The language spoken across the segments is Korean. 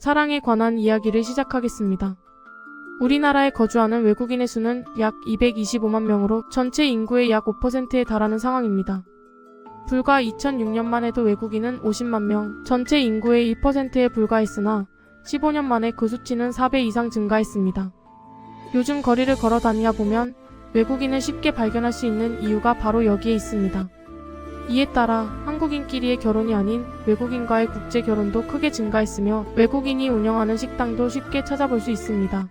사랑에 관한 이야기를 시작하겠습니다. 우리나라에 거주하는 외국인의 수는 약 225만 명으로 전체 인구의 약 5%에 달하는 상황입니다. 불과 2006년만 해도 외국인은 50만 명, 전체 인구의 1%에 불과했으나 15년 만에 그 수치는 4배 이상 증가했습니다. 요즘 거리를 걸어 다니다 보면 외국인을 쉽게 발견할 수 있는 이유가 바로 여기에 있습니다. 이에 따라 한국인끼리의 결혼이 아닌 외국인과의 국제 결혼도 크게 증가했으며 외국인이 운영하는 식당도 쉽게 찾아볼 수 있습니다.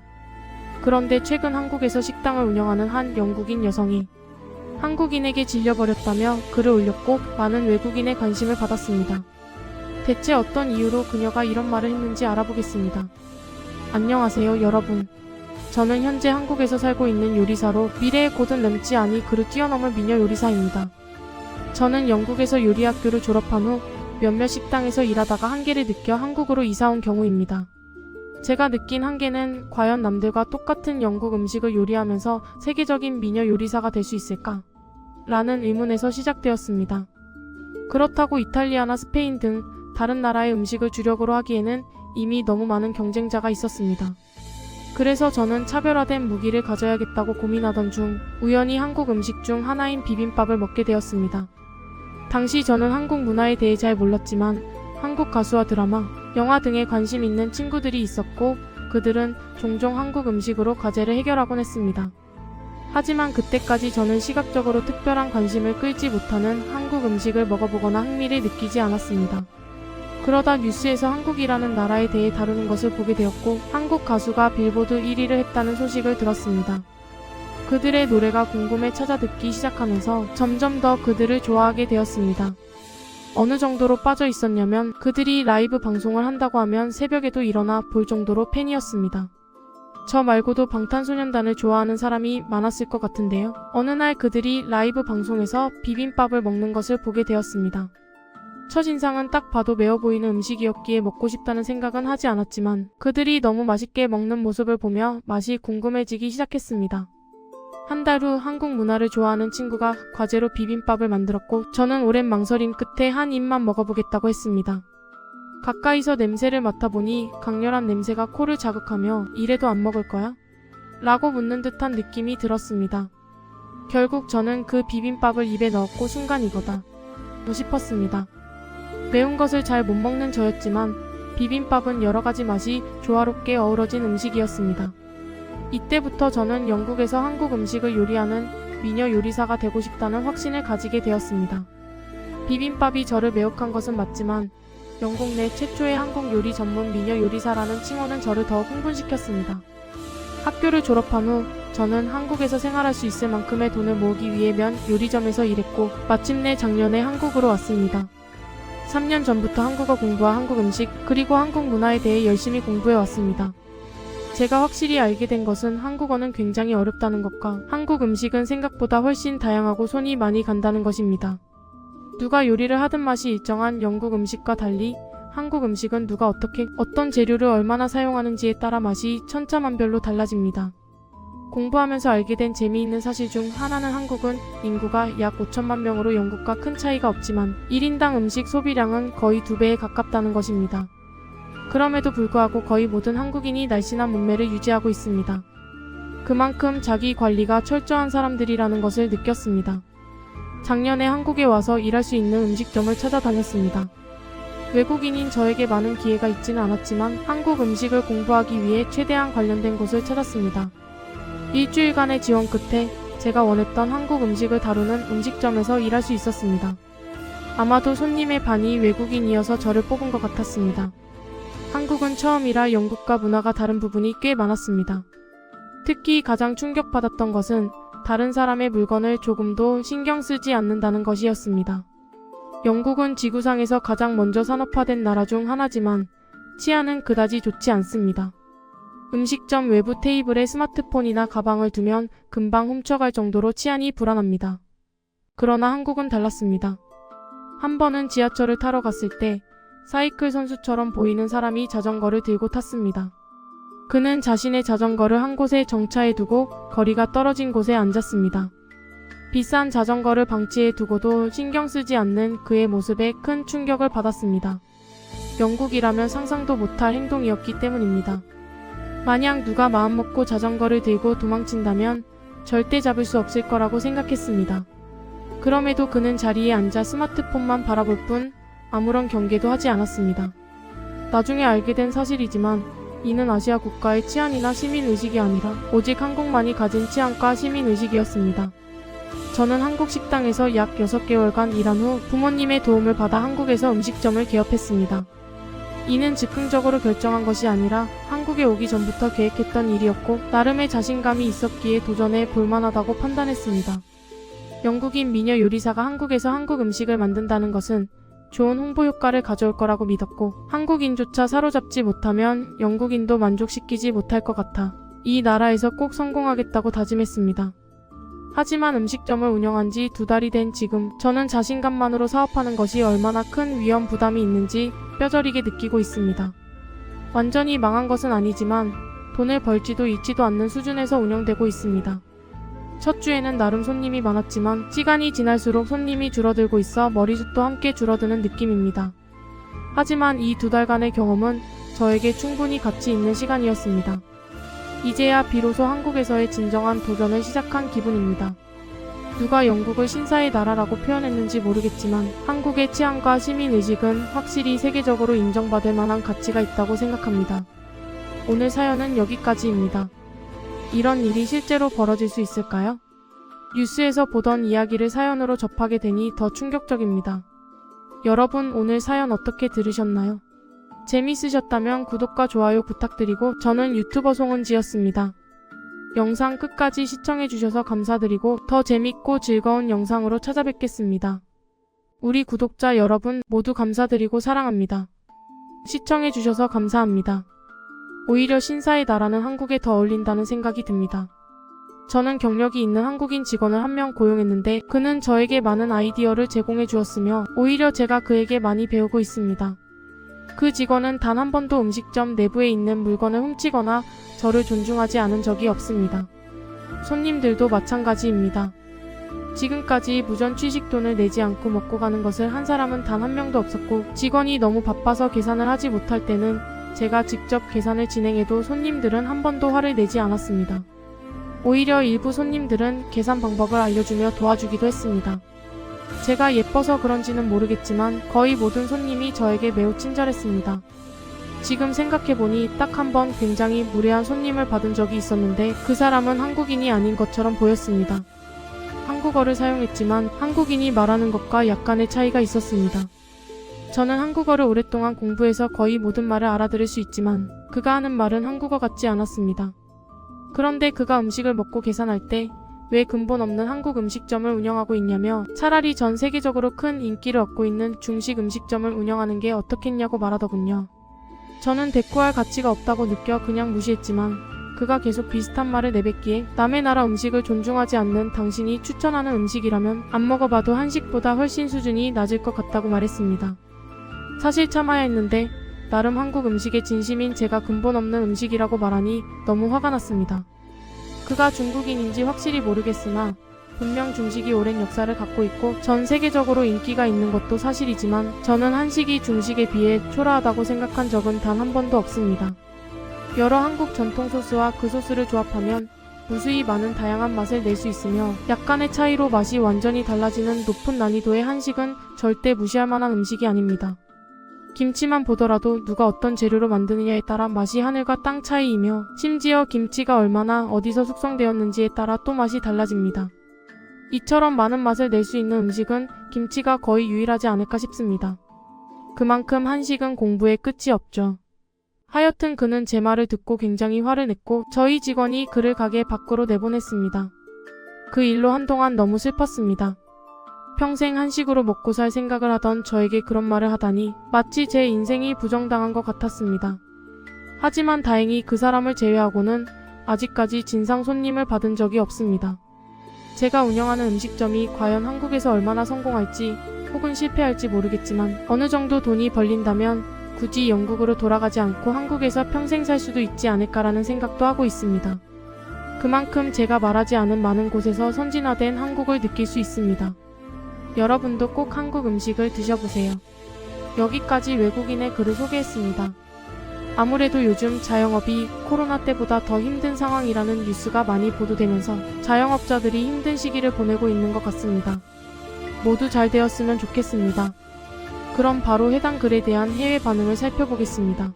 그런데 최근 한국에서 식당을 운영하는 한 영국인 여성이 한국인에게 질려버렸다며 글을 올렸고 많은 외국인의 관심을 받았습니다. 대체 어떤 이유로 그녀가 이런 말을 했는지 알아보겠습니다. 안녕하세요, 여러분. 저는 현재 한국에서 살고 있는 요리사로 미래의 곧은 램지 아니 그를 뛰어넘을 미녀 요리사입니다. 저는 영국에서 요리학교를 졸업한 후 몇몇 식당에서 일하다가 한계를 느껴 한국으로 이사온 경우입니다. 제가 느낀 한계는 과연 남들과 똑같은 영국 음식을 요리하면서 세계적인 미녀 요리사가 될 수 있을까? 라는 의문에서 시작되었습니다. 그렇다고 이탈리아나 스페인 등 다른 나라의 음식을 주력으로 하기에는 이미 너무 많은 경쟁자가 있었습니다. 그래서 저는 차별화된 무기를 가져야겠다고 고민하던 중 우연히 한국 음식 중 하나인 비빔밥을 먹게 되었습니다. 당시 저는 한국 문화에 대해 잘 몰랐지만 한국 가수와 드라마, 영화 등에 관심 있는 친구들이 있었고 그들은 종종 한국 음식으로 과제를 해결하곤 했습니다. 하지만 그때까지 저는 시각적으로 특별한 관심을 끌지 못하는 한국 음식을 먹어보거나 흥미를 느끼지 않았습니다. 그러다 뉴스에서 한국이라는 나라에 대해 다루는 것을 보게 되었고 한국 가수가 빌보드 1위를 했다는 소식을 들었습니다. 그들의 노래가 궁금해 찾아 듣기 시작하면서 점점 더 그들을 좋아하게 되었습니다. 어느 정도로 빠져 있었냐면 그들이 라이브 방송을 한다고 하면 새벽에도 일어나 볼 정도로 팬이었습니다. 저 말고도 방탄소년단을 좋아하는 사람이 많았을 것 같은데요. 어느 날 그들이 라이브 방송에서 비빔밥을 먹는 것을 보게 되었습니다. 첫인상은 딱 봐도 매워 보이는 음식이었기에 먹고 싶다는 생각은 하지 않았지만 그들이 너무 맛있게 먹는 모습을 보며 맛이 궁금해지기 시작했습니다. 한 달 후 한국 문화를 좋아하는 친구가 과제로 비빔밥을 만들었고 저는 오랜 망설임 끝에 한 입만 먹어보겠다고 했습니다. 가까이서 냄새를 맡아보니 강렬한 냄새가 코를 자극하며 이래도 안 먹을 거야? 라고 묻는 듯한 느낌이 들었습니다. 결국 저는 그 비빔밥을 입에 넣었고 순간 이거다 싶었습니다. 매운 것을 잘 못 먹는 저였지만 비빔밥은 여러 가지 맛이 조화롭게 어우러진 음식이었습니다. 이때부터 저는 영국에서 한국 음식을 요리하는 미녀 요리사가 되고 싶다는 확신을 가지게 되었습니다. 비빔밥이 저를 매혹한 것은 맞지만 영국 내 최초의 한국 요리 전문 미녀 요리사라는 칭호는 저를 더 흥분시켰습니다. 학교를 졸업한 후 저는 한국에서 생활할 수 있을 만큼의 돈을 모으기 위해 면 요리점에서 일했고 마침내 작년에 한국으로 왔습니다. 3년 전부터 한국어 공부와 한국 음식 그리고 한국 문화에 대해 열심히 공부해 왔습니다. 제가 확실히 알게 된 것은 한국어는 굉장히 어렵다는 것과 한국 음식은 생각보다 훨씬 다양하고 손이 많이 간다는 것입니다. 누가 요리를 하든 맛이 일정한 영국 음식과 달리 한국 음식은 누가 어떻게 어떤 재료를 얼마나 사용하는지에 따라 맛이 천차만별로 달라집니다. 공부하면서 알게 된 재미있는 사실 중 하나는 한국은 인구가 약 5천만 명으로 영국과 큰 차이가 없지만 1인당 음식 소비량은 거의 2배에 가깝다는 것입니다. 그럼에도 불구하고 거의 모든 한국인이 날씬한 몸매를 유지하고 있습니다. 그만큼 자기 관리가 철저한 사람들이라는 것을 느꼈습니다. 작년에 한국에 와서 일할 수 있는 음식점을 찾아다녔습니다. 외국인인 저에게 많은 기회가 있지는 않았지만 한국 음식을 공부하기 위해 최대한 관련된 곳을 찾았습니다. 일주일간의 지원 끝에 제가 원했던 한국 음식을 다루는 음식점에서 일할 수 있었습니다. 아마도 손님의 반이 외국인이어서 저를 뽑은 것 같았습니다. 한국은 처음이라 영국과 문화가 다른 부분이 꽤 많았습니다. 특히 가장 충격받았던 것은 다른 사람의 물건을 조금도 신경 쓰지 않는다는 것이었습니다. 영국은 지구상에서 가장 먼저 산업화된 나라 중 하나지만 치안은 그다지 좋지 않습니다. 음식점 외부 테이블에 스마트폰이나 가방을 두면 금방 훔쳐갈 정도로 치안이 불안합니다. 그러나 한국은 달랐습니다. 한 번은 지하철을 타러 갔을 때 사이클 선수처럼 보이는 사람이 자전거를 들고 탔습니다. 그는 자신의 자전거를 한 곳에 정차해 두고 거리가 떨어진 곳에 앉았습니다. 비싼 자전거를 방치해 두고도 신경 쓰지 않는 그의 모습에 큰 충격을 받았습니다. 영국이라면 상상도 못할 행동이었기 때문입니다. 만약 누가 마음먹고 자전거를 들고 도망친다면 절대 잡을 수 없을 거라고 생각했습니다. 그럼에도 그는 자리에 앉아 스마트폰만 바라볼 뿐 아무런 경계도 하지 않았습니다. 나중에 알게 된 사실이지만 이는 아시아 국가의 치안이나 시민의식이 아니라 오직 한국만이 가진 치안과 시민의식이었습니다. 저는 한국 식당에서 약 6개월간 일한 후 부모님의 도움을 받아 한국에서 음식점을 개업했습니다. 이는 즉흥적으로 결정한 것이 아니라 한국에 오기 전부터 계획했던 일이었고 나름의 자신감이 있었기에 도전해 볼만하다고 판단했습니다. 영국인 미녀 요리사가 한국에서 한국 음식을 만든다는 것은 좋은 홍보 효과를 가져올 거라고 믿었고 한국인조차 사로잡지 못하면 영국인도 만족시키지 못할 것 같아 이 나라에서 꼭 성공하겠다고 다짐했습니다. 하지만 음식점을 운영한 지 2달이 된 지금 저는 자신감만으로 사업하는 것이 얼마나 큰 위험 부담이 있는지 뼈저리게 느끼고 있습니다. 완전히 망한 것은 아니지만 돈을 벌지도 잃지도 않는 수준에서 운영되고 있습니다. 첫 주에는 나름 손님이 많았지만 시간이 지날수록 손님이 줄어들고 있어 머리숱도 함께 줄어드는 느낌입니다. 하지만 이 2달간의 경험은 저에게 충분히 가치 있는 시간이었습니다. 이제야 비로소 한국에서의 진정한 도전을 시작한 기분입니다. 누가 영국을 신사의 나라라고 표현했는지 모르겠지만 한국의 치안과 시민의식은 확실히 세계적으로 인정받을 만한 가치가 있다고 생각합니다. 오늘 사연은 여기까지입니다. 이런 일이 실제로 벌어질 수 있을까요? 뉴스에서 보던 이야기를 사연으로 접하게 되니 더 충격적입니다. 여러분 오늘 사연 어떻게 들으셨나요? 재밌으셨다면 구독과 좋아요 부탁드리고 저는 유튜버 송은지였습니다. 영상 끝까지 시청해주셔서 감사드리고 더 재밌고 즐거운 영상으로 찾아뵙겠습니다. 우리 구독자 여러분 모두 감사드리고 사랑합니다. 시청해주셔서 감사합니다. 오히려 신사의 나라는 한국에 더 어울린다는 생각이 듭니다. 저는 경력이 있는 한국인 직원을 한 명 고용했는데 그는 저에게 많은 아이디어를 제공해 주었으며 오히려 제가 그에게 많이 배우고 있습니다. 그 직원은 단 한 번도 음식점 내부에 있는 물건을 훔치거나 저를 존중하지 않은 적이 없습니다. 손님들도 마찬가지입니다. 지금까지 무전 취식돈을 내지 않고 먹고 가는 것을 한 사람은 단 한 명도 없었고 직원이 너무 바빠서 계산을 하지 못할 때는 제가 직접 계산을 진행해도 손님들은 한 번도 화를 내지 않았습니다. 오히려 일부 손님들은 계산 방법을 알려주며 도와주기도 했습니다. 제가 예뻐서 그런지는 모르겠지만 거의 모든 손님이 저에게 매우 친절했습니다. 지금 생각해보니 딱 한 번 굉장히 무례한 손님을 받은 적이 있었는데 그 사람은 한국인이 아닌 것처럼 보였습니다. 한국어를 사용했지만 한국인이 말하는 것과 약간의 차이가 있었습니다. 저는 한국어를 오랫동안 공부해서 거의 모든 말을 알아들을 수 있지만 그가 하는 말은 한국어 같지 않았습니다. 그런데 그가 음식을 먹고 계산할 때 왜 근본 없는 한국 음식점을 운영하고 있냐며 차라리 전 세계적으로 큰 인기를 얻고 있는 중식 음식점을 운영하는 게 어떻겠냐고 말하더군요. 저는 대꾸할 가치가 없다고 느껴 그냥 무시했지만 그가 계속 비슷한 말을 내뱉기에 남의 나라 음식을 존중하지 않는 당신이 추천하는 음식이라면 안 먹어봐도 한식보다 훨씬 수준이 낮을 것 같다고 말했습니다. 사실 참아야 했는데 나름 한국 음식에 진심인 제가 근본 없는 음식이라고 말하니 너무 화가 났습니다. 그가 중국인인지 확실히 모르겠으나 분명 중식이 오랜 역사를 갖고 있고 전 세계적으로 인기가 있는 것도 사실이지만 저는 한식이 중식에 비해 초라하다고 생각한 적은 단 한 번도 없습니다. 여러 한국 전통 소스와 그 소스를 조합하면 무수히 많은 다양한 맛을 낼 수 있으며 약간의 차이로 맛이 완전히 달라지는 높은 난이도의 한식은 절대 무시할 만한 음식이 아닙니다. 김치만 보더라도 누가 어떤 재료로 만드느냐에 따라 맛이 하늘과 땅 차이이며 심지어 김치가 얼마나 어디서 숙성되었는지에 따라 또 맛이 달라집니다. 이처럼 많은 맛을 낼 수 있는 음식은 김치가 거의 유일하지 않을까 싶습니다. 그만큼 한식은 공부에 끝이 없죠. 하여튼 그는 제 말을 듣고 굉장히 화를 냈고 저희 직원이 그를 가게 밖으로 내보냈습니다. 그 일로 한동안 너무 슬펐습니다. 평생 한식으로 먹고 살 생각을 하던 저에게 그런 말을 하다니 마치 제 인생이 부정당한 것 같았습니다. 하지만 다행히 그 사람을 제외하고는 아직까지 진상 손님을 받은 적이 없습니다. 제가 운영하는 음식점이 과연 한국에서 얼마나 성공할지 혹은 실패할지 모르겠지만 어느 정도 돈이 벌린다면 굳이 영국으로 돌아가지 않고 한국에서 평생 살 수도 있지 않을까라는 생각도 하고 있습니다. 그만큼 제가 말하지 않은 많은 곳에서 선진화된 한국을 느낄 수 있습니다. 여러분도 꼭 한국 음식을 드셔보세요. 여기까지 외국인의 글을 소개했습니다. 아무래도 요즘 자영업이 코로나 때보다 더 힘든 상황이라는 뉴스가 많이 보도되면서 자영업자들이 힘든 시기를 보내고 있는 것 같습니다. 모두 잘 되었으면 좋겠습니다. 그럼 바로 해당 글에 대한 해외 반응을 살펴보겠습니다.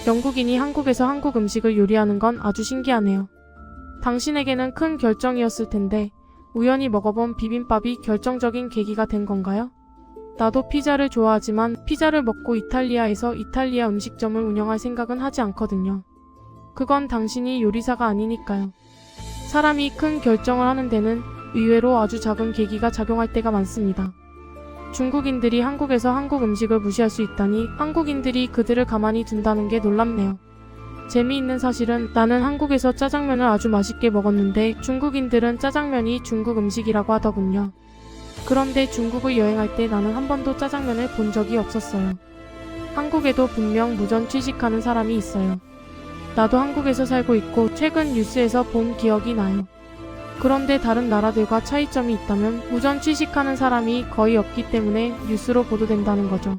영국인이 한국에서 한국 음식을 요리하는 건 아주 신기하네요. 당신에게는 큰 결정이었을 텐데 우연히 먹어본 비빔밥이 결정적인 계기가 된 건가요? 나도 피자를 좋아하지만 피자를 먹고 이탈리아에서 이탈리아 음식점을 운영할 생각은 하지 않거든요. 그건 당신이 요리사가 아니니까요. 사람이 큰 결정을 하는 데는 의외로 아주 작은 계기가 작용할 때가 많습니다. 중국인들이 한국에서 한국 음식을 무시할 수 있다니 한국인들이 그들을 가만히 둔다는 게 놀랍네요. 재미있는 사실은 나는 한국에서 짜장면을 아주 맛있게 먹었는데 중국인들은 짜장면이 중국 음식이라고 하더군요. 그런데 중국을 여행할 때 나는 한 번도 짜장면을 본 적이 없었어요. 한국에도 분명 무전 취식하는 사람이 있어요. 나도 한국에서 살고 있고 최근 뉴스에서 본 기억이 나요. 그런데 다른 나라들과 차이점이 있다면 무전 취식하는 사람이 거의 없기 때문에 뉴스로 보도된다는 거죠.